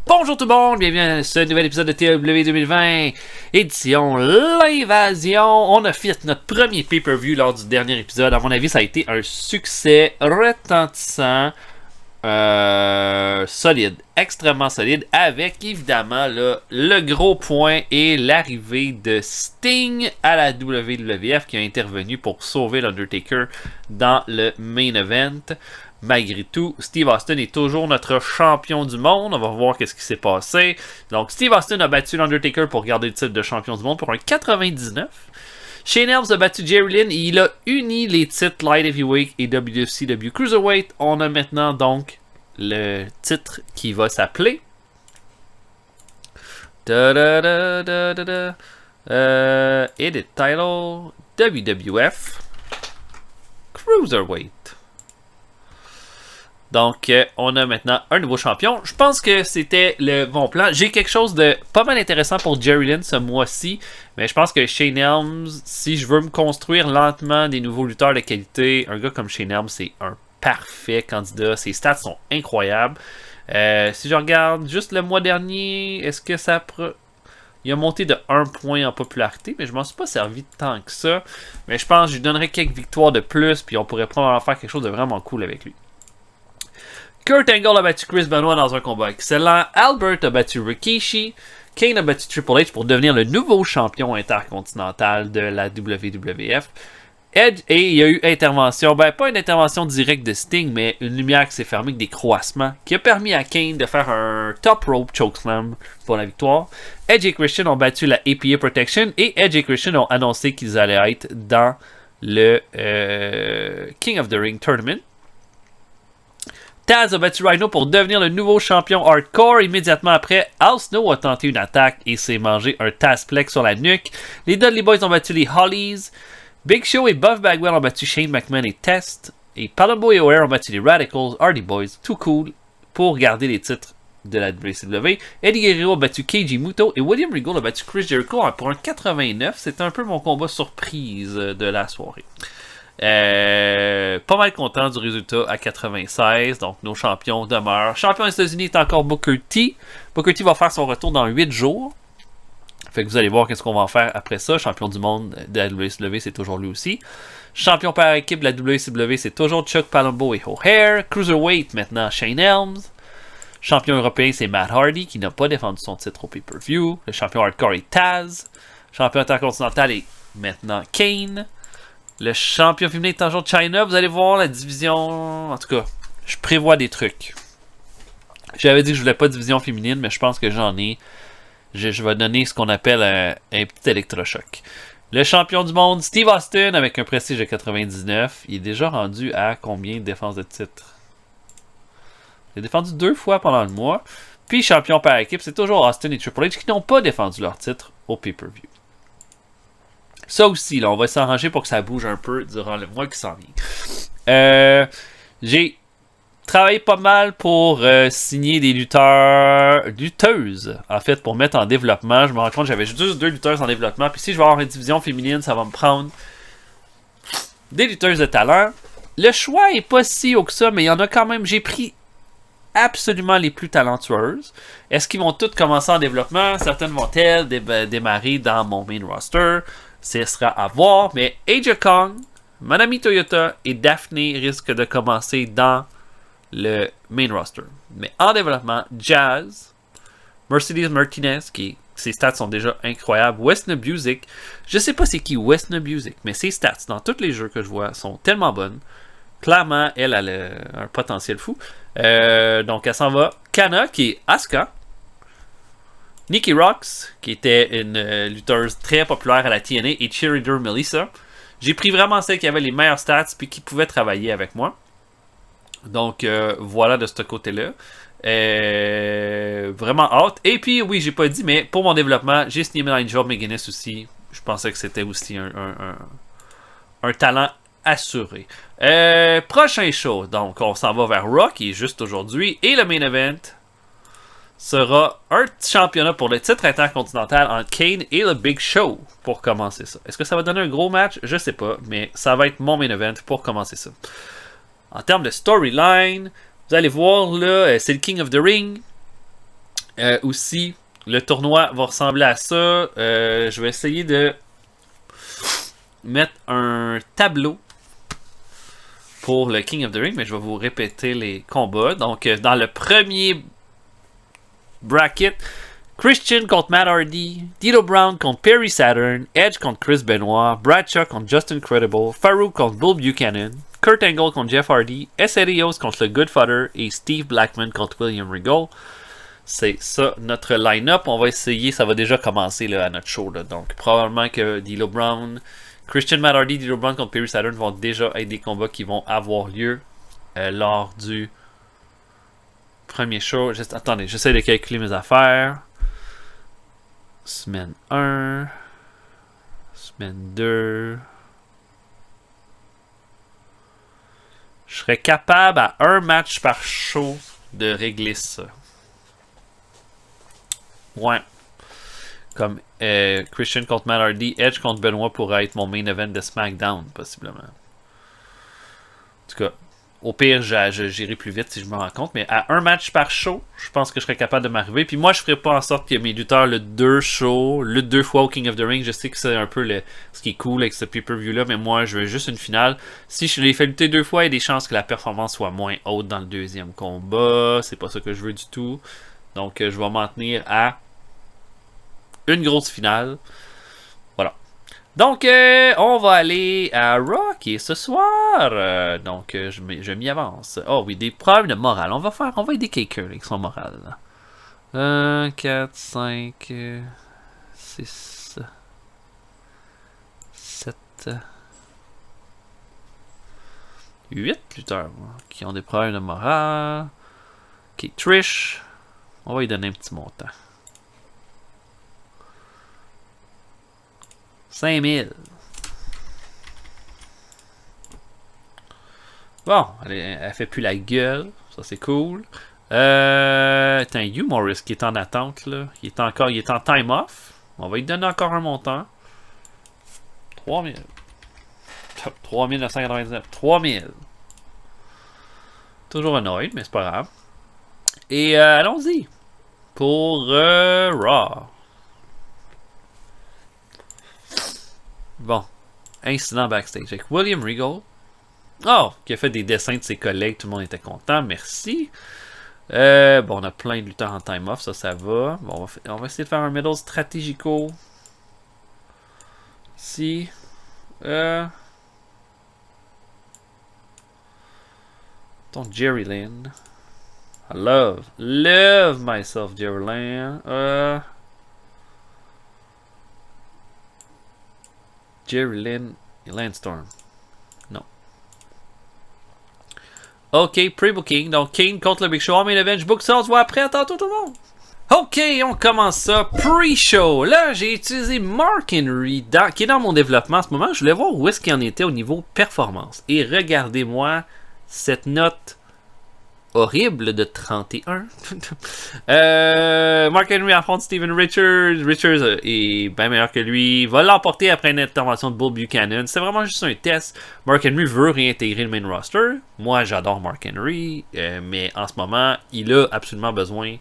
Bonjour tout le monde, bienvenue à ce nouvel épisode de TW 2020, édition L'Invasion. On a fait notre premier pay-per-view lors du dernier épisode. À mon avis, ça a été un succès retentissant, solide, extrêmement solide, avec évidemment là, le gros point et l'arrivée de Sting à la WWF qui a intervenu pour sauver l'Undertaker dans le main event. Malgré tout, Steve Austin est toujours notre champion du monde. On va voir qu'est-ce qui s'est passé. Donc, Steve Austin a battu l'Undertaker pour garder le titre de champion du monde pour un 99. Shane Helms a battu Jerry Lynn et il a uni les titres Light Heavyweight et WCW Cruiserweight. On a maintenant donc le titre qui va s'appeler Edit Title WWF Cruiserweight. Donc, on a maintenant un nouveau champion. Je pense que c'était le bon plan. J'ai quelque chose de pas mal intéressant pour Jerry Lynn ce mois-ci. Mais je pense que Shane Helms, si je veux me construire lentement des nouveaux lutteurs de qualité, un gars comme Shane Helms, c'est un parfait candidat. Ses stats sont incroyables. Si je regarde juste le mois dernier, est-ce que ça... Il a monté de 1 point en popularité, mais je m'en suis pas servi tant que ça. Mais je pense que je lui donnerais quelques victoires de plus, puis on pourrait probablement faire quelque chose de vraiment cool avec lui. Kurt Angle a battu Chris Benoit dans un combat excellent. Albert a battu Rikishi. Kane a battu Triple H pour devenir le nouveau champion intercontinental de la WWF. Edge, et il y a eu intervention, pas une intervention directe de Sting, mais une lumière qui s'est fermée avec des croissements, qui a permis à Kane de faire un top rope chokeslam pour la victoire. Edge et Christian ont battu la APA Protection et Edge et Christian ont annoncé qu'ils allaient être dans le King of the Ring Tournament. Taz a battu Rhino pour devenir le nouveau champion hardcore. Immédiatement après, Al Snow a tenté une attaque et s'est mangé un Tazplex sur la nuque. Les Dudley Boys ont battu les Hollies. Big Show et Buff Bagwell ont battu Shane McMahon et Test. Et Palumbo et O'Hare ont battu les Radicals, Hardy Boys, Too Cool pour garder les titres de la WCW. Eddie Guerrero a battu Keiji Muto et William Regal a battu Chris Jericho pour un 89. C'était un peu mon combat surprise de la soirée. Pas mal content du résultat à 96. Donc nos champions demeurent. Champion des États-Unis est encore Booker T. Booker T va faire son retour dans 8 jours. Fait que vous allez voir qu'est-ce qu'on va en faire après ça. Champion du monde de la WCW, c'est toujours lui aussi. Champion par équipe de la WCW, c'est toujours Chuck Palumbo et O'Hare. Cruiserweight maintenant Shane Helms. Champion européen, c'est Matt Hardy qui n'a pas défendu son titre au pay-per-view. Le champion hardcore est Taz. Champion intercontinental est maintenant Kane. Le champion féminin est toujours Chyna. Vous allez voir la division... En tout cas, je prévois des trucs. J'avais dit que je voulais pas de division féminine, mais je pense que j'en ai. Je vais donner ce qu'on appelle un petit électrochoc. Le champion du monde, Steve Austin, avec un prestige de 99. Il est déjà rendu à combien de défenses de titre? Il a défendu 2 fois pendant le mois. Puis champion par équipe, c'est toujours Austin et Triple H qui n'ont pas défendu leur titre au pay-per-view. Ça aussi, là, on va s'arranger pour que ça bouge un peu durant le mois qui s'en vient. J'ai travaillé pas mal pour signer des lutteuses, en fait, pour mettre en développement. Je me rends compte que j'avais juste 2 lutteuses en développement. Puis si je vais avoir une division féminine, ça va me prendre des lutteuses de talent. Le choix est pas si haut que ça, mais il y en a quand même. J'ai pris absolument les plus talentueuses. Est-ce qu'ils vont toutes commencer en développement? Certaines vont-elles démarrer dans mon main roster? Ce sera à voir, mais Aja Kong, Manami Toyota et Daphne risquent de commencer dans le main roster. Mais en développement, Jazz, Mercedes Martinez, ses stats sont déjà incroyables, West Music, je sais pas c'est qui West Music, mais ses stats dans tous les jeux que je vois sont tellement bonnes. Clairement, elle a un potentiel fou. Donc elle s'en va. Kana, qui est Asuka. Nikki Rocks, qui était une lutteuse très populaire à la TNA, et Cheerleader Melissa. J'ai pris vraiment celle qui avait les meilleures stats puis qui pouvait travailler avec moi. Donc voilà de ce côté-là. Vraiment hâte. Et puis oui, j'ai pas dit, mais pour mon développement, j'ai signé Nigel McGuinness aussi. Je pensais que c'était aussi un talent assuré. Prochain show, donc on s'en va vers Raw, qui est juste aujourd'hui, et le main event sera un championnat pour le titre intercontinental entre Kane et le Big Show pour commencer ça. Est-ce que ça va donner un gros match? Je sais pas, mais ça va être mon main event pour commencer ça. En termes de storyline, vous allez voir là, c'est le King of the Ring. Aussi, le tournoi va ressembler à ça. Je vais essayer de mettre un tableau pour le King of the Ring, mais je vais vous répéter les combats. Donc, dans le premier bracket, Christian contre Matt Hardy, D'Lo Brown contre Perry Saturn, Edge contre Chris Benoit, Bradshaw contre Justin Credible, Farouk contre Bull Buchanan, Kurt Angle contre Jeff Hardy, SLEOS contre le Goodfather et Steve Blackman contre William Regal. C'est ça notre line-up. On va essayer, ça va déjà commencer là, à notre show. Là. Donc, probablement que D'Lo Brown, Christian, Matt Hardy, D'Lo Brown contre Perry Saturn vont déjà être des combats qui vont avoir lieu lors du premier show. Attendez, j'essaie de calculer mes affaires. Semaine 1. Semaine 2. Je serais capable à un match par show de régler ça. Ouais. Comme Christian contre Matt Hardy, Edge contre Benoit pourrait être mon main event de SmackDown, possiblement. En tout cas, au pire, j'irai plus vite si je me rends compte, mais à un match par show, je pense que je serais capable de m'arriver. Puis moi, je ferais pas en sorte que mes lutteurs le 2 shows, le 2 fois au King of the Ring. Je sais que c'est un peu ce qui est cool avec ce pay-per-view-là, mais moi, je veux juste une finale. Si je les fais lutter 2 fois, il y a des chances que la performance soit moins haute dans le deuxième combat. C'est pas ça que je veux du tout. Donc, je vais m'en tenir à une grosse finale. Voilà. Donc, on va aller à Raw qui est ce soir. Donc, je m'y avance. Oh oui, des problèmes de morale. On va aider quelqu'un avec son moral. 1, 4, 5, 6, 7, 8 lutteurs qui ont des problèmes de morale. Ok, Trish. On va lui donner un petit montant. 5000. Bon, elle fait plus la gueule. Ça, c'est cool. Attends, Hugh Morris qui est en attente, là. Il est en time off. On va lui donner encore un montant. 3000. 3999. 3000. Toujours annoyed, mais c'est pas grave. Et allons-y. Pour Raw. Bon. Incident backstage avec William Regal. Oh, qui a fait des dessins de ses collègues. Tout le monde était content. Merci. Bon, on a plein de lutteurs en time off. Ça va. Bon, on va essayer de faire un middle stratégico. Ici. Ton Jerry Lynn. I love myself, Jerry Lynn. Jerry Lynn et Landstorm. Non. Ok, pre-booking. Donc, Kane contre le Big Show. Main event, book ça. On se voit après. À tantôt, tout le monde. Ok, on commence ça. Pre-show. Là, j'ai utilisé Mark Henry qui est dans mon développement en ce moment. Je voulais voir où est-ce qu'il en était au niveau performance. Et regardez-moi cette note horrible de 31. Mark Henry affronte Steven Richards. Richards est bien meilleur que lui. Va l'emporter après une intervention de Bull Buchanan. C'est vraiment juste un test. Mark Henry veut réintégrer le main roster. Moi, j'adore Mark Henry. Mais en ce moment, il a absolument besoin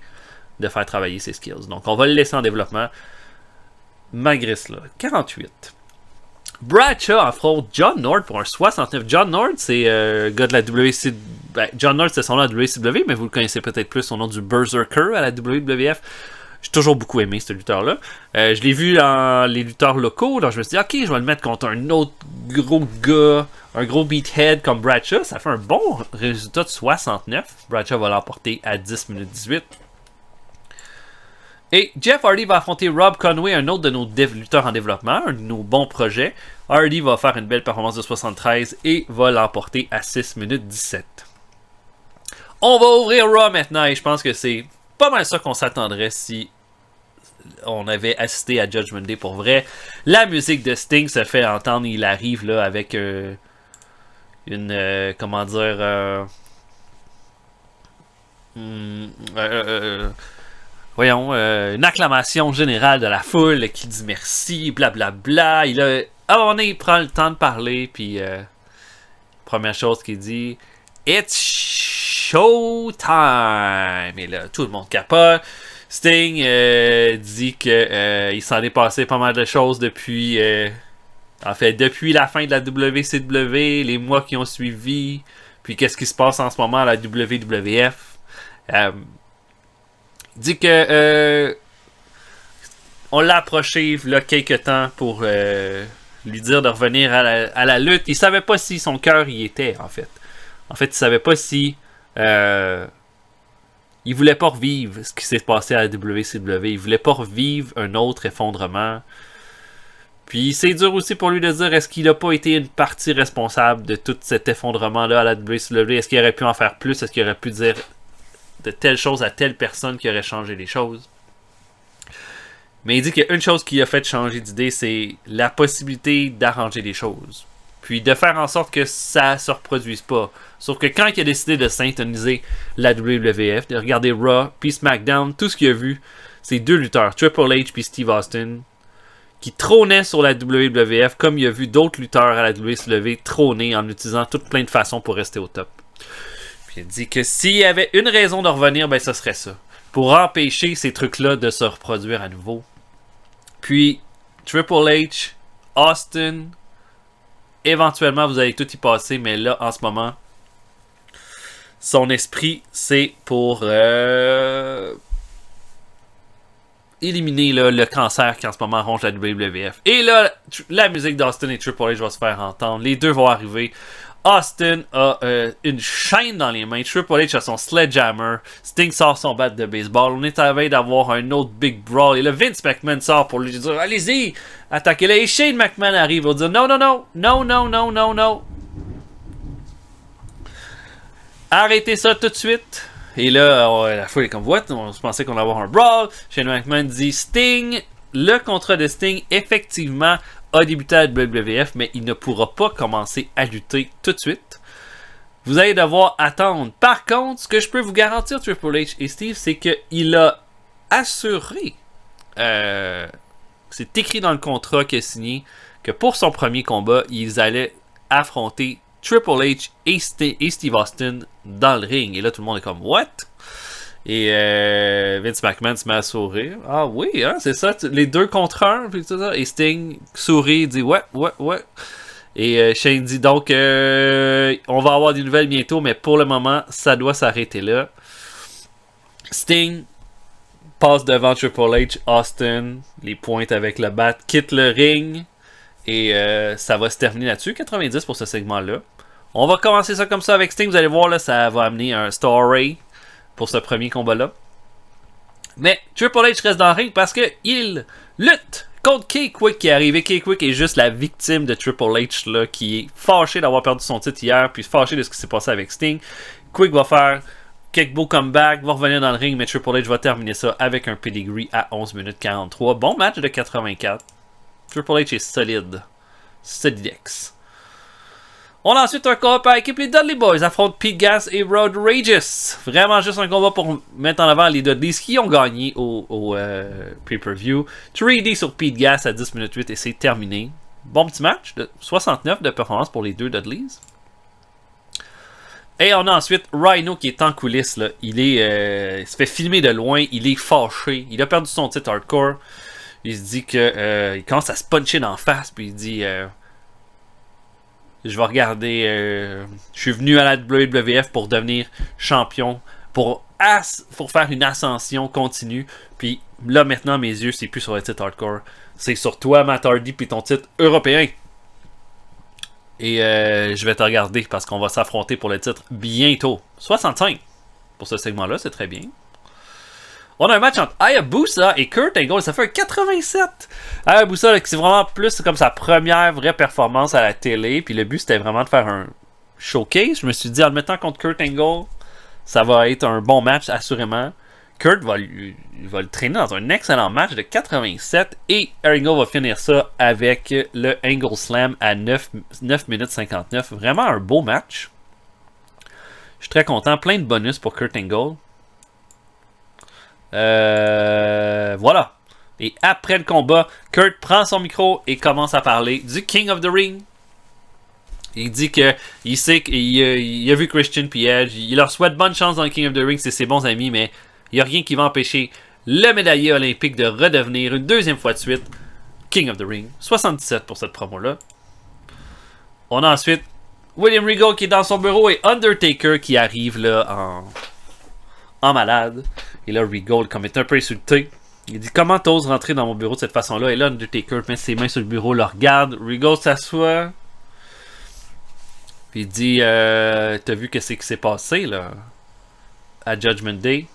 de faire travailler ses skills. Donc, on va le laisser en développement. Malgré cela. 48. Bradshaw affronte John Nord pour un 69. John Nord, c'est gars de la WCW. Ben, John Nord, c'est son nom à la WCW, mais vous le connaissez peut-être plus son nom du Berserker à la WWF. J'ai toujours beaucoup aimé ce lutteur-là. Je l'ai vu dans les lutteurs locaux, donc je me suis dit, ok, je vais le mettre contre un autre gros gars, un gros beathead comme Bradshaw. Ça fait un bon résultat de 69. Bradshaw va l'emporter à 10 minutes 18. Et Jeff Hardy va affronter Rob Conway, un autre de nos lutteurs en développement, un de nos bons projets. Hardy va faire une belle performance de 73 et va l'emporter à 6 minutes 17. On va ouvrir Raw maintenant et je pense que c'est pas mal ça qu'on s'attendrait si on avait assisté à Judgment Day pour vrai. La musique de Sting se fait entendre, il arrive là avec une comment dire voyons, une acclamation générale de la foule qui dit merci, blablabla. Il a, à un moment donné, il prend le temps de parler, puis première chose qu'il dit, It's showtime! Et là, tout le monde capote. Sting dit que il s'en est passé pas mal de choses depuis en fait depuis la fin de la WCW, les mois qui ont suivi, puis qu'est-ce qui se passe en ce moment à la WWF. Il dit que on l'a approché il y a quelques temps pour lui dire de revenir à la lutte. Il savait pas si son cœur y était, en fait. En fait, il savait pas si il voulait pas revivre ce qui s'est passé à la WCW. Il voulait pas revivre un autre effondrement. Puis c'est dur aussi pour lui de dire est-ce qu'il a pas été une partie responsable de tout cet effondrement-là à la WCW. Est-ce qu'il aurait pu en faire plus? Est-ce qu'il aurait pu dire de telles choses à telle personne qui aurait changé les choses? Mais il dit qu'il y a une chose qui a fait changer d'idée, c'est la possibilité d'arranger les choses. Puis de faire en sorte que ça se reproduise pas. Sauf que quand il a décidé de syntoniser la WWF, de regarder Raw puis SmackDown, tout ce qu'il a vu, c'est deux lutteurs, Triple H puis Steve Austin, qui trônaient sur la WWF comme il a vu d'autres lutteurs à la WCW trôner en utilisant toutes plein de façons pour rester au top. Puis il dit que s'il y avait une raison de revenir, ben ce serait ça. Pour empêcher ces trucs-là de se reproduire à nouveau. Puis, Triple H, Austin, éventuellement vous allez tout y passer, mais là, en ce moment, son esprit, c'est pour éliminer là, le cancer qui en ce moment ronge la WWF. Et là, la musique d'Austin et Triple H va se faire entendre. Les deux vont arriver. Austin a une chaîne dans les mains. Triple H a son sledgehammer. Sting sort son bat de baseball. On est à la veille d'avoir un autre big brawl. Et là, Vince McMahon sort pour lui dire allez-y, attaquez-le. Et Shane McMahon arrive pour dire non, non, non, non, non, non, non, non. Arrêtez ça tout de suite. Et là, la foule est comme what? On pensait qu'on allait avoir un brawl. Shane McMahon dit Sting, le contrat de Sting, effectivement, a débuté à la WWF, mais il ne pourra pas commencer à lutter tout de suite. Vous allez devoir attendre. Par contre, ce que je peux vous garantir, Triple H et Steve, c'est qu'il a assuré, c'est écrit dans le contrat qu'il a signé, que pour son premier combat, ils allaient affronter Triple H et Steve Austin dans le ring. Et là, tout le monde est comme what? Et Vince McMahon se met à sourire. Ah oui, hein, c'est ça, les deux contre un. Puis tout ça. Et Sting sourit, dit ouais. Et Shane dit donc on va avoir des nouvelles bientôt, mais pour le moment, ça doit s'arrêter là. Sting passe devant Triple H, Austin, les pointe avec le bat, quitte le ring. Et ça va se terminer là-dessus. 90 pour ce segment-là. On va commencer ça comme ça avec Sting. Vous allez voir, là, ça va amener un story pour ce premier combat-là. Mais Triple H reste dans le ring parce qu'il lutte contre K-Quick qui est arrivé. K-Quick est juste la victime de Triple H là, qui est fâché d'avoir perdu son titre hier, puis fâché de ce qui s'est passé avec Sting. Quick va faire quelques beaux comebacks, va revenir dans le ring, mais Triple H va terminer ça avec un pedigree à 11 minutes 43. Bon match de 84. Triple H est solide. Solidex. On a ensuite un combat par équipe. Les Dudley Boys affrontent Pete Gas et Road Rageous. Vraiment juste un combat pour mettre en avant les Dudleys qui ont gagné au pay-per-view. 3D sur Pete Gas à 10 minutes 8 et c'est terminé. Bon petit match de 69 de performance pour les deux Dudleys. Et on a ensuite Rhino qui est en coulisses. Là. Il se fait filmer de loin. Il est fâché. Il a perdu son titre hardcore. Il se dit que il commence à se puncher d'en face. Puis il dit je vais regarder. Je suis venu à la WWF pour devenir champion. Pour faire une ascension continue. Puis là maintenant mes yeux c'est plus sur le titre hardcore. C'est sur toi Matt Hardy puis ton titre européen. Et je vais te regarder parce qu'on va s'affronter pour le titre bientôt. 65 pour ce segment-là, c'est très bien. On a un match entre Hayabusa et Kurt Angle. Ça fait un 87. Hayabusa, c'est vraiment plus comme sa première vraie performance à la télé. Puis le but, c'était vraiment de faire un showcase. Je me suis dit, en le mettant contre Kurt Angle, ça va être un bon match, assurément. Kurt va le traîner dans un excellent match de 87. Et Angle va finir ça avec le Angle Slam à 9 minutes 59. Vraiment un beau match. Je suis très content. Plein de bonus pour Kurt Angle. Voilà. Et après le combat, Kurt prend son micro et commence à parler du King of the Ring. Il dit que il sait qu'il a vu Christian puis Edge. Il leur souhaite bonne chance dans le King of the Ring, c'est ses bons amis, mais il n'y a rien qui va empêcher le médaillé olympique de redevenir une deuxième fois de suite King of the Ring. 77 pour cette promo-là. On a ensuite William Regal qui est dans son bureau et Undertaker qui arrive là en malade. Et là, Regal, comme est un peu insulté, il dit comment t'oses rentrer dans mon bureau de cette façon-là. Et là, Undertaker met ses mains sur le bureau, le regarde. Regal s'assoit. Puis il dit t'as vu qu'est-ce qui s'est passé là à Judgment Day.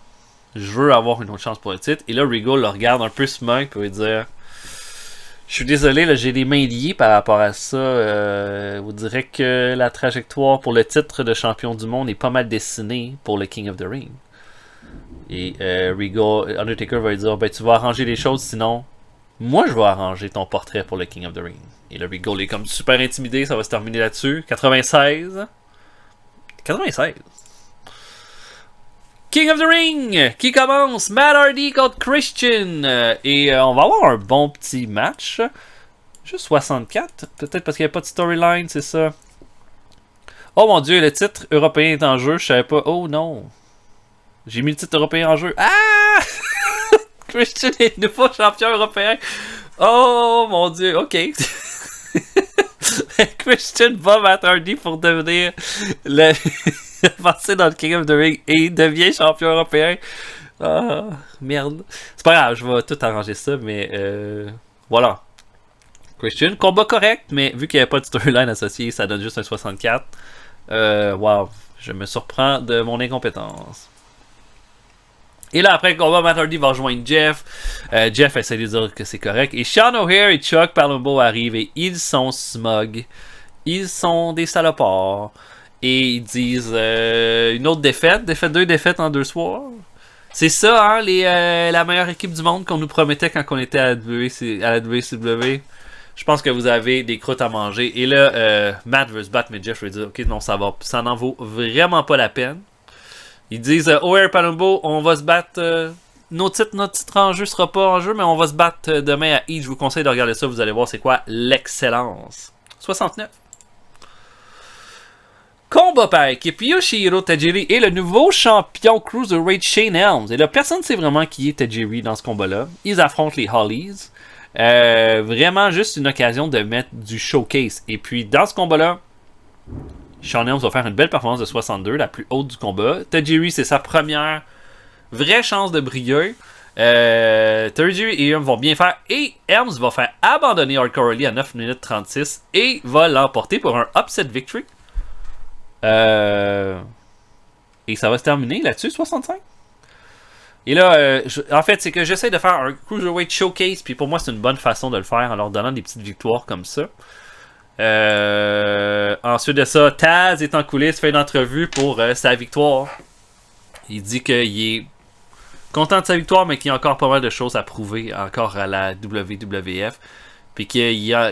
Je veux avoir une autre chance pour le titre. Et là, Regal le regarde un peu smug pour lui dire je suis désolé, là, j'ai les mains liées par rapport à ça. Vous direz que la trajectoire pour le titre de champion du monde est pas mal dessinée pour le King of the Ring. Et Undertaker va lui dire ben, tu vas arranger les choses, sinon moi je vais arranger ton portrait pour le King of the Ring. Et là, Regal est comme super intimidé, ça va se terminer là-dessus. 96. King of the Ring qui commence. Matt Hardy contre Christian. Et on va avoir un bon petit match. Juste 64. Peut-être parce qu'il n'y a pas de storyline, c'est ça. Oh mon dieu, le titre européen est en jeu. Je savais pas. Oh non. J'ai mis le titre européen en jeu. Ah! Christian est nouveau champion européen. Oh mon dieu, ok. Christian bat Matt Hardy pour devenir le passer dans le King of the Ring et il devient champion européen. Ah, merde. C'est pas grave, je vais tout arranger ça, mais voilà. Christian, combat correct, mais vu qu'il n'y avait pas de storyline associé, ça donne juste un 64. Wow, je me surprends de mon incompétence. Et là, après le combat, Matt Hardy va rejoindre Jeff. Jeff essaie de dire que c'est correct. Et Sean O'Haire et Chuck Palumbo arrivent et ils sont smug. Ils sont des salopards. Et ils disent une autre défaite. 2 défaites en 2 soirs. C'est ça, hein, la meilleure équipe du monde qu'on nous promettait quand on était à la WCW. Je pense que vous avez des croûtes à manger. Et là, Matt veut se battre, mais Jeff veut dire ok, non, ça n'en vaut vraiment pas la peine. Ils disent O'Haire Palumbo, on va se battre. Notre titre en jeu sera pas en jeu, mais on va se battre demain à Heat. Je vous conseille de regarder ça, vous allez voir c'est quoi l'excellence. 69. Combat par équipe, Yoshihiro Tajiri est le nouveau champion Cruiserweight Shane Helms. Et là, personne ne sait vraiment qui est Tajiri dans ce combat-là. Ils affrontent les Hollies. Vraiment juste une occasion de mettre du showcase. Et puis, dans ce combat-là, Sean Helms va faire une belle performance de 62, la plus haute du combat. Tajiri, c'est sa première vraie chance de briller. Tajiri et Helms vont bien faire. Et Helms va faire abandonner Hardcore Holly à 9 minutes 36 et va l'emporter pour un upset victory. Et ça va se terminer là-dessus, 65. Et là, en fait, c'est que j'essaie de faire un Cruiserweight Showcase, puis pour moi, c'est une bonne façon de le faire en leur donnant des petites victoires comme ça. Ensuite de ça, Taz est en coulisses, fait une entrevue pour sa victoire. Il dit qu'il est content de sa victoire, mais qu'il y a encore pas mal de choses à prouver encore à la WWF. Puis qu'il y a...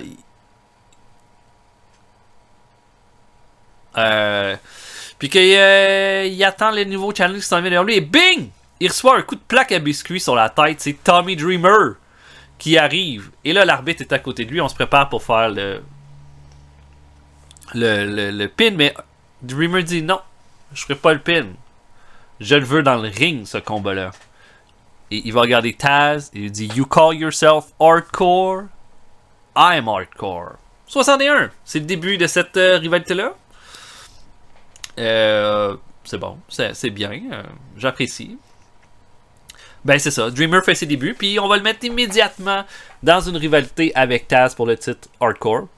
puis qu'il attend les nouveaux challenges qui s'en viennent vers lui. Et bing! Il reçoit un coup de plaque à biscuit sur la tête. C'est Tommy Dreamer qui arrive. Et là, l'arbitre est à côté de lui. On se prépare pour faire le pin. Mais Dreamer dit non, je ferai pas le pin. Je le veux dans le ring, ce combat-là. Et il va regarder Taz. Et il dit You call yourself hardcore? I'm hardcore. 61. C'est le début de cette rivalité-là. C'est bon. C'est bien. J'apprécie. Ben c'est ça, Dreamer fait ses débuts, puis on va le mettre immédiatement dans une rivalité avec Taz pour le titre Hardcore.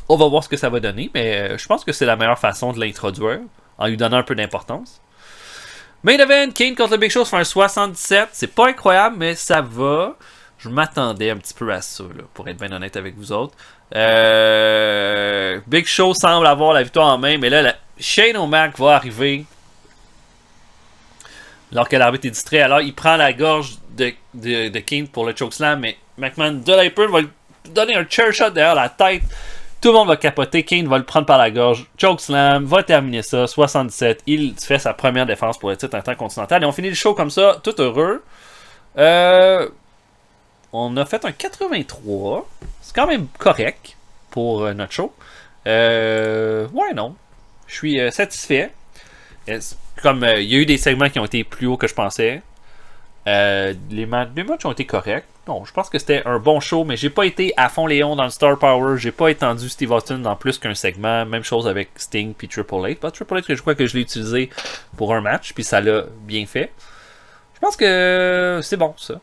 On va voir ce que ça va donner, mais je pense que c'est la meilleure façon de l'introduire, en lui donnant un peu d'importance. Main event, Kane contre le Big Show fait un 77, c'est pas incroyable, mais ça va. Je m'attendais un petit peu à ça, là, pour être bien honnête avec vous autres. Big Show semble avoir la victoire en main, mais là, Shane O'Mac va arriver. Alors que l'arbitre est distrait, alors il prend la gorge de Kane pour le chokeslam, mais McMahon de l'Hyper va lui donner un chair shot derrière la tête. Tout le monde va capoter, Kane va le prendre par la gorge, chokeslam, va terminer ça, 77. Il fait sa première défense pour le titre intercontinental. Et on finit le show comme ça, tout heureux. On a fait un 83. C'est quand même correct pour notre show. Ouais, non. Je suis satisfait. Comme il y a eu des segments qui ont été plus hauts que je pensais. Les matchs ont été corrects. Non, je pense que c'était un bon show, mais j'ai pas été à fond Léon dans le Star Power. J'ai pas étendu Steve Austin dans plus qu'un segment. Même chose avec Sting puis Triple H. Pas Triple H que je crois que je l'ai utilisé pour un match, puis ça l'a bien fait. Je pense que c'est bon, ça.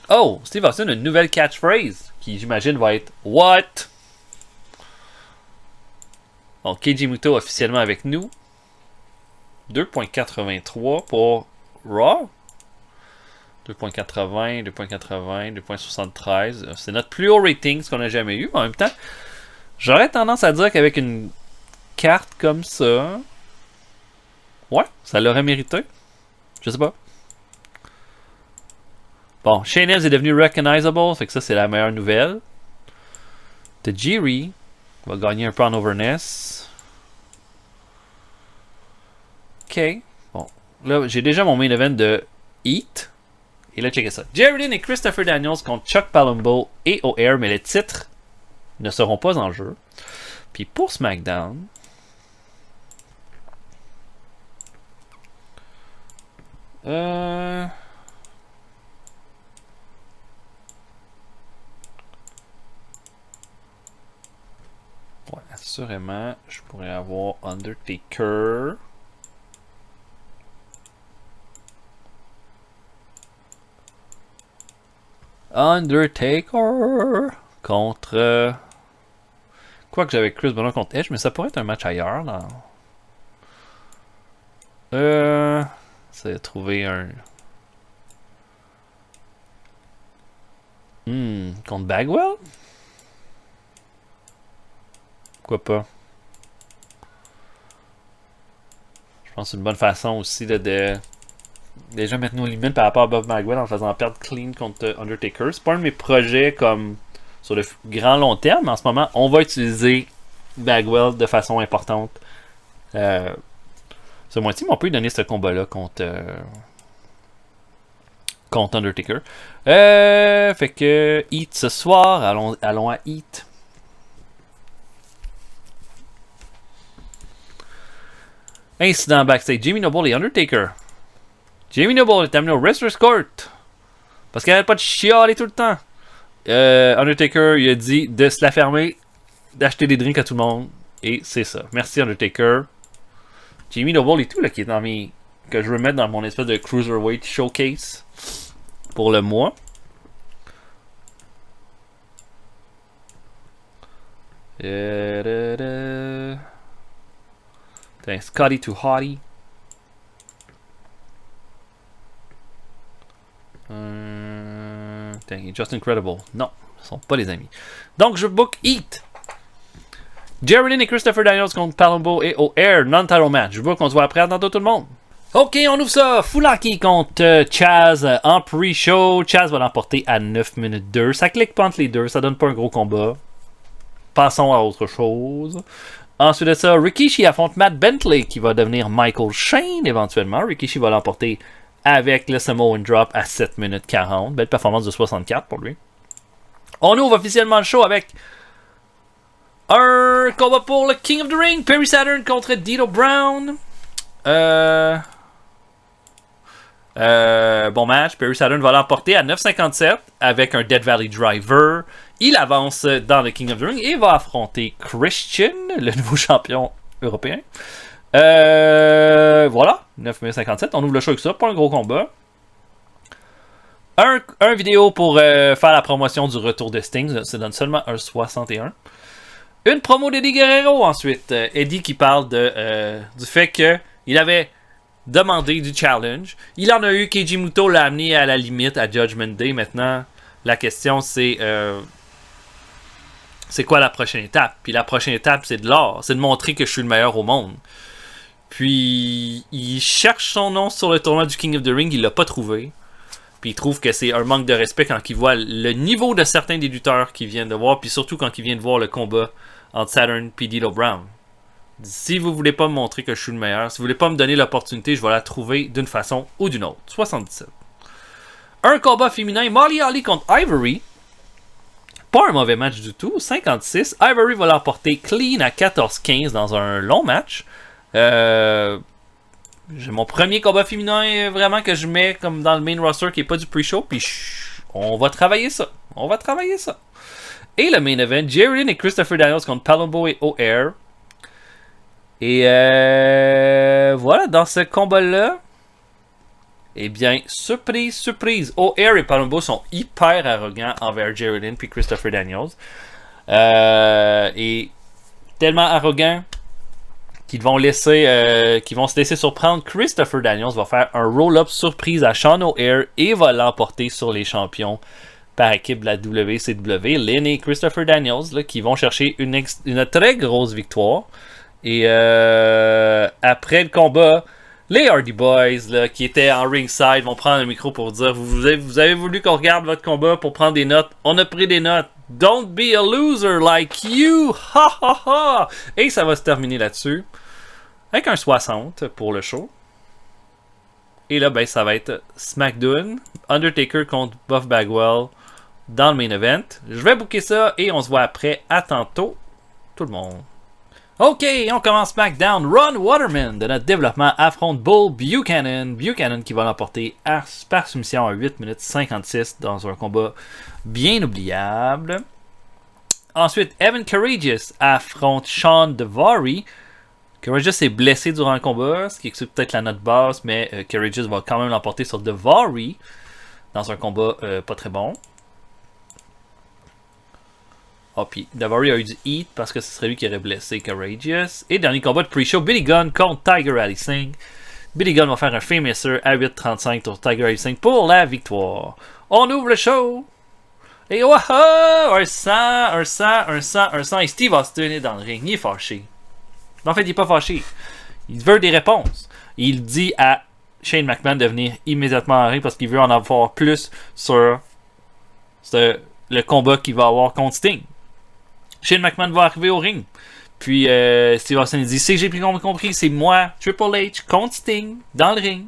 Oh, Steve Austin a une nouvelle catchphrase qui, j'imagine, va être What? Donc, Keiji Muto officiellement avec nous. 2.83 pour Raw. 2.80, 2.80, 2.73. C'est notre plus haut rating, ce qu'on a jamais eu. Mais en même temps, j'aurais tendance à dire qu'avec une carte comme ça, ouais, ça l'aurait mérité. Je sais pas. Bon, Shane Evans est devenu recognizable, fait que ça c'est la meilleure nouvelle. Tajiri va gagner un peu en overness. Ok. Bon, là j'ai déjà mon main event de Heat. Et là, checkez ça. Jerry Lynn et Christopher Daniels contre Chuck Palumbo et O'Haire, mais les titres ne seront pas en jeu. Puis pour SmackDown, ouais, assurément, je pourrais avoir Undertaker. Undertaker contre... Quoi que j'avais Chris Benoit contre Edge, mais ça pourrait être un match ailleurs. Là. C'est trouver un... contre Bagwell? Pourquoi pas? Je pense que c'est une bonne façon aussi là, de... déjà mettre nos limites par rapport à Bob Bagwell en faisant perdre clean contre Undertaker. C'est pas un de mes projets comme sur le grand long terme, mais en ce moment, on va utiliser Bagwell de façon importante. Ce mois-ci, mais on peut lui donner ce combat-là contre Undertaker. Fait que Heat ce soir, allons à Heat. Incident backstage, Jamie Noble et Undertaker. Jamie Noble est amené au Wrestler's Court. Parce qu'elle n'arrête pas de chialer tout le temps. Undertaker, il a dit de se la fermer, d'acheter des drinks à tout le monde. Et c'est ça. Merci Undertaker. Jamie Noble et tout, là, qui est dans mes... que je veux mettre dans mon espèce de Cruiserweight Showcase. Pour le mois. Scotty to Hottie. Just Incredible. Non, ce sont pas les amis. Donc, je book Heat. Jerry Lynn et Christopher Daniels contre Palumbo et O'Haire. Non-title match. Je book, on se voit après. Dans tout le monde. Ok, on ouvre ça. Fulaki contre Chaz en pre-show. Chaz va l'emporter à 9 minutes 2. Ça clique pas entre les deux. Ça donne pas un gros combat. Passons à autre chose. Ensuite de ça, Rikishi affronte Matt Bentley qui va devenir Michael Shane éventuellement. Rikishi va l'emporter avec le Samoan Drop à 7 minutes 40. Belle performance de 64 pour lui. On ouvre officiellement le show avec un combat pour le King of the Ring. Perry Saturn contre D'Lo Brown. Bon match. Perry Saturn va l'emporter à 9,57 avec un Dead Valley Driver. Il avance dans le King of the Ring et va affronter Christian, le nouveau champion européen. Voilà, 9,57. On ouvre le show avec ça, pas un gros combat. Un vidéo pour faire la promotion du retour de Sting. Ça donne seulement un 61. Une promo d'Eddie Guerrero ensuite. Eddie qui parle du fait qu'il avait demandé du challenge. Il en a eu. Keiji Muto l'a amené à la limite à Judgment Day. Maintenant, la question c'est quoi la prochaine étape? Puis la prochaine étape, c'est de l'or. C'est de montrer que je suis le meilleur au monde. Puis il cherche son nom sur le tournoi du King of the Ring. Il l'a pas trouvé. Puis il trouve que c'est un manque de respect quand il voit le niveau de certains des lutteurs qu'il vient de voir. Puis surtout quand il vient de voir le combat entre Saturn et D'Lo Brown. Si vous voulez pas me montrer que je suis le meilleur, si vous voulez pas me donner l'opportunité, je vais la trouver d'une façon ou d'une autre. 77. Un combat féminin, Molly Holly contre Ivory. Pas un mauvais match du tout. 56. Ivory va l'emporter clean à 14-15 dans un long match. j'ai mon premier combat féminin vraiment que je mets comme dans le main roster qui est pas du pre-show. Puis on va travailler ça. On va travailler ça. Et le main event, Jerry Lynn et Christopher Daniels contre Palumbo et O'Haire. Et voilà, dans ce combat-là, eh bien, surprise, surprise, O'Haire et Palumbo sont hyper arrogants envers Jerry Lynn puis Christopher Daniels. Et tellement arrogants qu'ils vont se laisser surprendre. Christopher Daniels va faire un roll-up surprise à Sean O'Haire et va l'emporter sur les champions par équipe de la WCW. Lynn et Christopher Daniels là, qui vont chercher une très grosse victoire. Et après le combat, les Hardy Boys là, qui étaient en ringside vont prendre le micro pour dire vous avez voulu qu'on regarde votre combat pour prendre des notes. On a pris des notes. Don't be a loser like you. Ha ha ha. Et ça va se terminer là-dessus. Avec un 60 pour le show. Et là, ben, ça va être SmackDown. Undertaker contre Buff Bagwell dans le main event. Je vais booker ça et on se voit après. À tantôt, tout le monde. Ok, on commence SmackDown. Ron Waterman de notre développement affronte Bull Buchanan. Buchanan qui va l'emporter par soumission à 8 minutes 56 dans un combat bien oubliable. Ensuite, Evan Courageous affronte Sean Daivari. Courageous est blessé durant le combat, ce qui explique peut-être la note basse, mais Courageous va quand même l'emporter sur Daivari dans un combat pas très bon. Oh, puis Daivari a eu du heat parce que ce serait lui qui aurait blessé Courageous. Et dernier combat de pre-show, Billy Gunn contre Tiger Ali Singh. Billy Gunn va faire un Fameasser à 8.35 sur Tiger Ali Singh pour la victoire. On ouvre le show. Et oh, un 100. Et Steve Austin est dans le ring. Il est fâché. En fait, il n'est pas fâché. Il veut des réponses. Il dit à Shane McMahon de venir immédiatement en ring parce qu'il veut en avoir plus sur le combat qu'il va avoir contre Sting. Shane McMahon va arriver au ring. Puis Steve Austin dit c'est que j'ai plus compris, c'est moi, Triple H, contre Sting, dans le ring.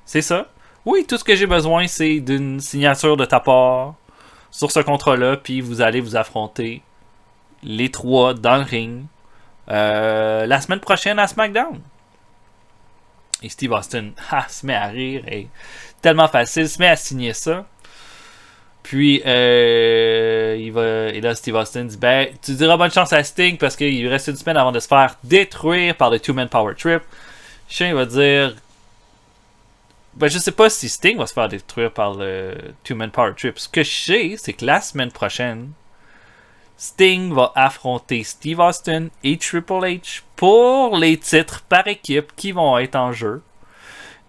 C'est ça. Oui, tout ce que j'ai besoin, c'est d'une signature de ta part sur ce contrat-là. Puis vous allez vous affronter les trois dans le ring la semaine prochaine à SmackDown. Et Steve Austin se met à rire. Et tellement facile, se met à signer ça. Puis, et là, Steve Austin dit ben, tu diras bonne chance à Sting parce qu'il lui reste une semaine avant de se faire détruire par le Two-Man Power Trip. Shane va dire ben, je sais pas si Sting va se faire détruire par le Two-Man Power Trip. Ce que je sais, c'est que la semaine prochaine, Sting va affronter Steve Austin et Triple H pour les titres par équipe qui vont être en jeu.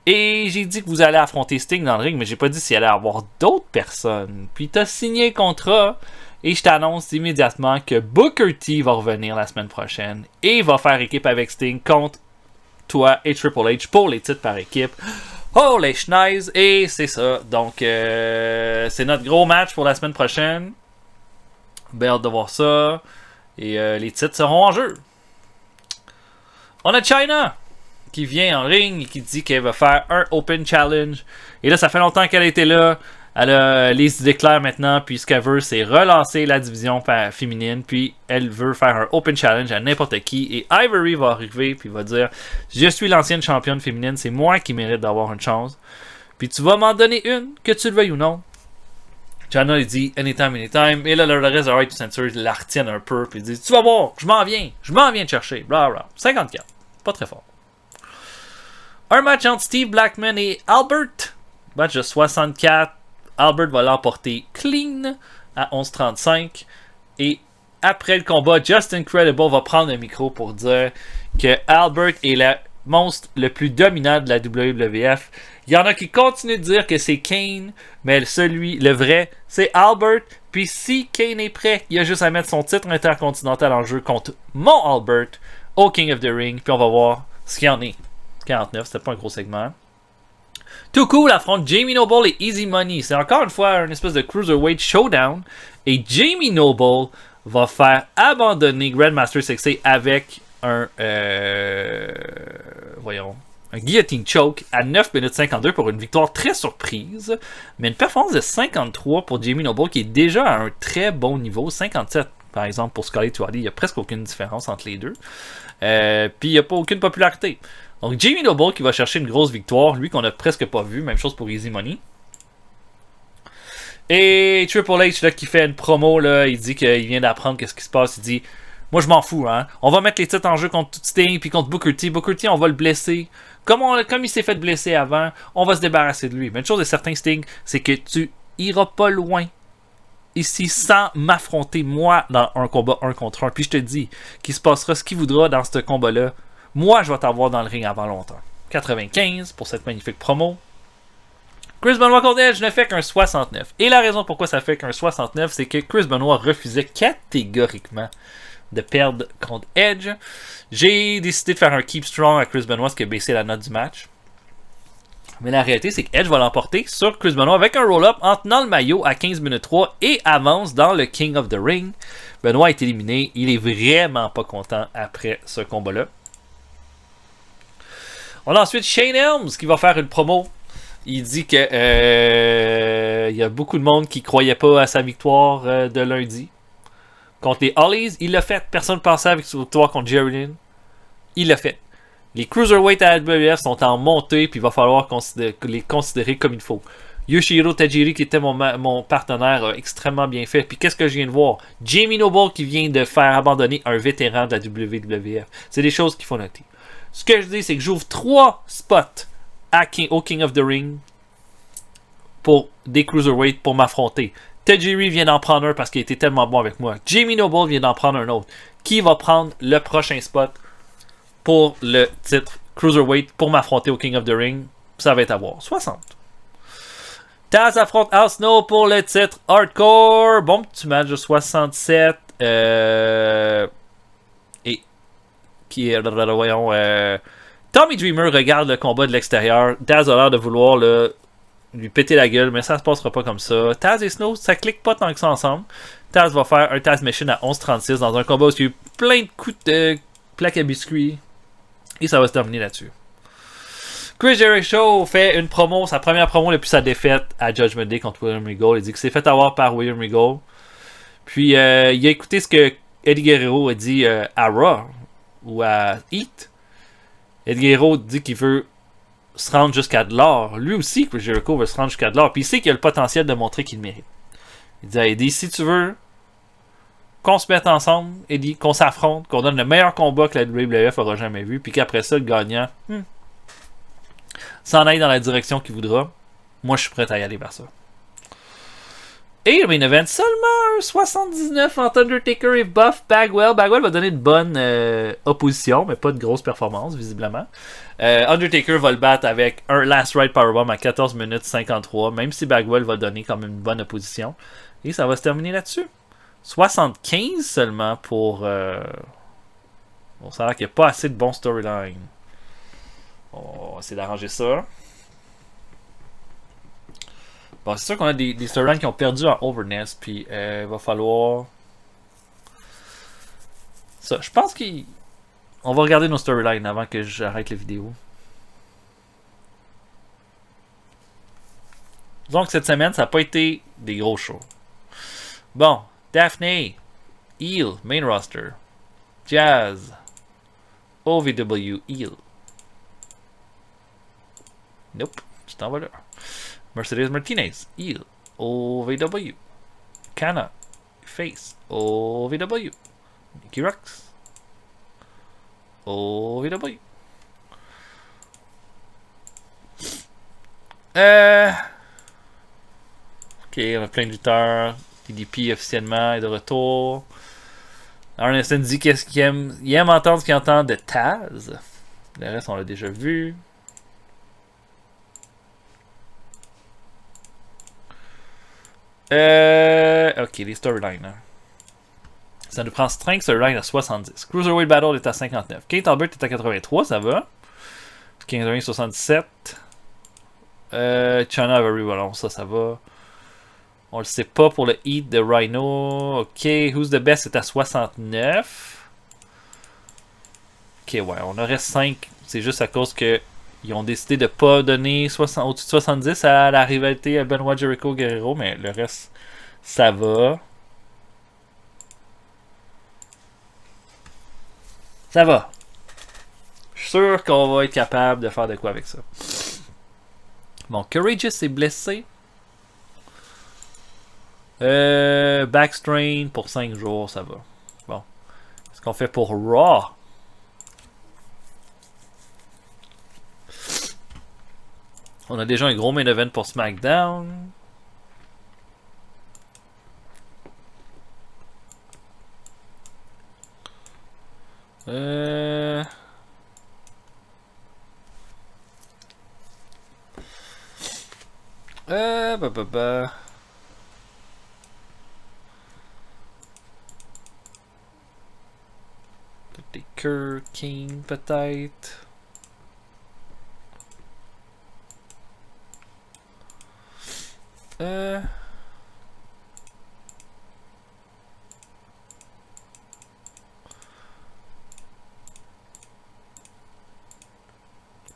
Et j'ai dit que vous allez affronter Sting dans le ring, mais j'ai pas dit s'il allait y avoir d'autres personnes. Puis t'as signé le contrat et je t'annonce immédiatement que Booker T va revenir la semaine prochaine et va faire équipe avec Sting contre toi et Triple H pour les titres par équipe. Oh les schneis! Et c'est ça. Donc c'est notre gros match pour la semaine prochaine. Bien hâte de voir ça. Et les titres seront en jeu. On a Chyna qui vient en ring et qui dit qu'elle va faire un Open Challenge. Et là, ça fait longtemps qu'elle était là. Elle a les idées claires maintenant. Puis ce qu'elle veut, c'est relancer la division féminine. Puis elle veut faire un Open Challenge à n'importe qui. Et Ivory va arriver puis va dire je suis l'ancienne championne féminine. C'est moi qui mérite d'avoir une chance. Puis tu vas m'en donner une, que tu le veuilles ou non. Chyna, il dit anytime, anytime. Et là, le reste de Right to Censor la retiennent un peu. Puis il dit tu vas voir, je m'en viens te chercher. Blah, blah. 54. Pas très fort. Un match entre Steve Blackman et Albert. Match de 64. Albert va l'emporter clean à 11:35. Et après le combat, Justin Credible va prendre le micro pour dire que Albert est le monstre le plus dominant de la WWF. Il y en a qui continuent de dire que c'est Kane, mais le vrai, c'est Albert. Puis si Kane est prêt, il a juste à mettre son titre intercontinental en jeu contre mon Albert au King of the Ring. Puis on va voir ce qu'il y en est. 49, c'était pas un gros segment. Too Cool affronte Jamie Noble et Easy Money. C'est encore une fois un espèce de Cruiserweight Showdown. Et Jamie Noble va faire abandonner Grandmaster Sexay avec un guillotine choke à 9 minutes 52 pour une victoire très surprise. Mais une performance de 53 pour Jamie Noble qui est déjà à un très bon niveau. 57 par exemple pour Scully Tuati. Il n'y a presque aucune différence entre les deux. Puis il n'y a pas aucune popularité. Donc Jamie Noble qui va chercher une grosse victoire, lui qu'on a presque pas vu, même chose pour Easy Money. Et Triple H là, qui fait une promo, là, il dit qu'il vient d'apprendre qu'est-ce qui se passe, il dit moi je m'en fous, hein. On va mettre les titres en jeu contre Sting puis contre Booker T. Booker T, on va le blesser. Comme il s'est fait blesser avant, on va se débarrasser de lui. Mais une chose est certaine, Sting, c'est que tu iras pas loin ici sans m'affronter moi dans un combat 1 contre 1. Puis je te dis qu'il se passera ce qu'il voudra dans ce combat-là. Moi, je vais t'avoir dans le ring avant longtemps. 95 pour cette magnifique promo. Chris Benoit contre Edge ne fait qu'un 69. Et la raison pourquoi ça fait qu'un 69, c'est que Chris Benoit refusait catégoriquement de perdre contre Edge. J'ai décidé de faire un keep strong à Chris Benoit, ce qui a baissé la note du match. Mais la réalité, c'est que Edge va l'emporter sur Chris Benoit avec un roll-up en tenant le maillot à 15 minutes 3 et avance dans le King of the Ring. Benoit est éliminé. Il est vraiment pas content après ce combat-là. On a ensuite Shane Helms qui va faire une promo. Il dit que y a beaucoup de monde qui croyait pas à sa victoire de lundi. Contre les Hollies, il l'a fait. Personne ne pensait avec sa victoire contre Jerry Lynn. Il l'a fait. Les Cruiserweight à WWF sont en montée, puis il va falloir les considérer comme il faut. Yoshihiro Tajiri, qui était mon partenaire, a extrêmement bien fait. Puis qu'est-ce que je viens de voir? Jamie Noble qui vient de faire abandonner un vétéran de la WWF. C'est des choses qu'il faut noter. Ce que je dis, c'est que j'ouvre 3 spots au King of the Ring pour des Cruiserweight pour m'affronter. Tajiri vient d'en prendre un parce qu'il était tellement bon avec moi. Jamie Noble vient d'en prendre un autre. Qui va prendre le prochain spot pour le titre Cruiserweight pour m'affronter au King of the Ring? Ça va être à voir. 60. Taz affronte Al Snow pour le titre Hardcore. Bon petit match de 67. Et qui est... Voyons... Tommy Dreamer regarde le combat de l'extérieur. Taz a l'air de vouloir lui péter la gueule, mais ça se passera pas comme ça. Taz et Snow, ça clique pas tant que ça ensemble. Taz va faire un Taz Machine à 11:36 dans un combat où il y a eu plein de coups de plaque à biscuits. Et ça va se terminer là-dessus. Chris Jericho fait une promo, sa première promo depuis sa défaite à Judgment Day contre William Regal. Il dit qu'il s'est fait avoir par William Regal. Puis il a écouté ce que Eddie Guerrero a dit à Raw ou à Heat. Eddie Guerrero dit qu'il veut se rendre jusqu'à de l'or. Lui aussi, Chris Jericho veut se rendre jusqu'à de l'or. Puis il sait qu'il a le potentiel de montrer qu'il le mérite. Il dit à Eddie, si tu veux qu'on se mette ensemble, Eddie, qu'on s'affronte, qu'on donne le meilleur combat que la WWF aura jamais vu, puis qu'après ça, le gagnant s'en aille dans la direction qu'il voudra. Moi, je suis prêt à y aller vers ça. Et le main event, seulement un 79 entre Undertaker et Buff Bagwell. Bagwell va donner une bonne opposition, mais pas de grosse performance, visiblement. Undertaker va le battre avec un Last Ride Powerbomb à 14 minutes 53, même si Bagwell va donner comme une bonne opposition. Et ça va se terminer là-dessus. 75 seulement pour... Bon, ça a l'air qu'il n'y a pas assez de bons storylines. On va essayer d'arranger ça. Bon, c'est sûr qu'on a des storylines qui ont perdu en overness, puis il va falloir... Ça, je pense qu'on va regarder nos storylines avant que j'arrête la vidéo. Donc cette semaine, ça n'a pas été des gros shows. Bon, Daphne, Heel, main roster. Jazz, OVW, Heel. Nope, tu t'en vas là. Mercedes Martinez, Heel, OVW. Kana, Face, OVW. Nikki Rux, OVW. Ok, on a plein de lutteurs. DDP officiellement est de retour. Arneson dit qu'est-ce qu'il aime. Il aime entendre ce qu'il entend de Taz. Le reste, on l'a déjà vu. Ok, les storylines. Hein. Ça nous prend 5 storylines à 70. Cruiserweight Battle est à 59. Kate Albert est à 83, ça va. King of the Ring 77. China Very Well, ça va. On le sait pas pour le Heat de Rhino. Ok, Who's the Best est à 69. Ok, ouais, on aurait 5. C'est juste à cause que ils ont décidé de pas donner au-dessus de 70 à la rivalité à Benoit Jericho Guerrero, mais le reste, ça va. Ça va. suis sûr qu'on va être capable de faire de quoi avec ça. Bon, Courageous est blessé. Backstrain pour 5 jours, ça va. Bon. Qu'est-ce qu'on fait pour Raw? On a déjà un gros main event pour SmackDown. Taker, King peut-être.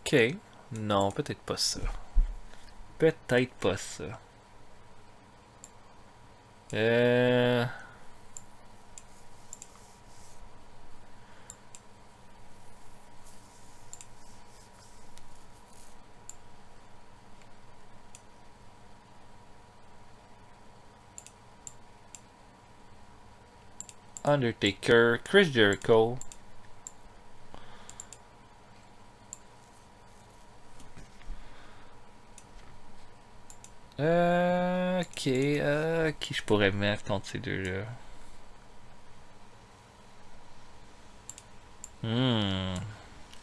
Ok. Non, peut-être pas ça. Peut-être pas ça. Undertaker, Chris Jericho. Ok, qui je pourrais mettre contre ces deux-là?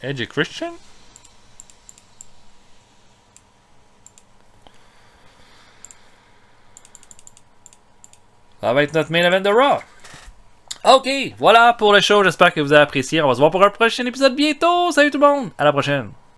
Edge et Christian? Ça va être notre main event de Raw. Ok, voilà pour le show. J'espère que vous avez apprécié. On va se voir pour un prochain épisode bientôt. Salut tout le monde. À la prochaine.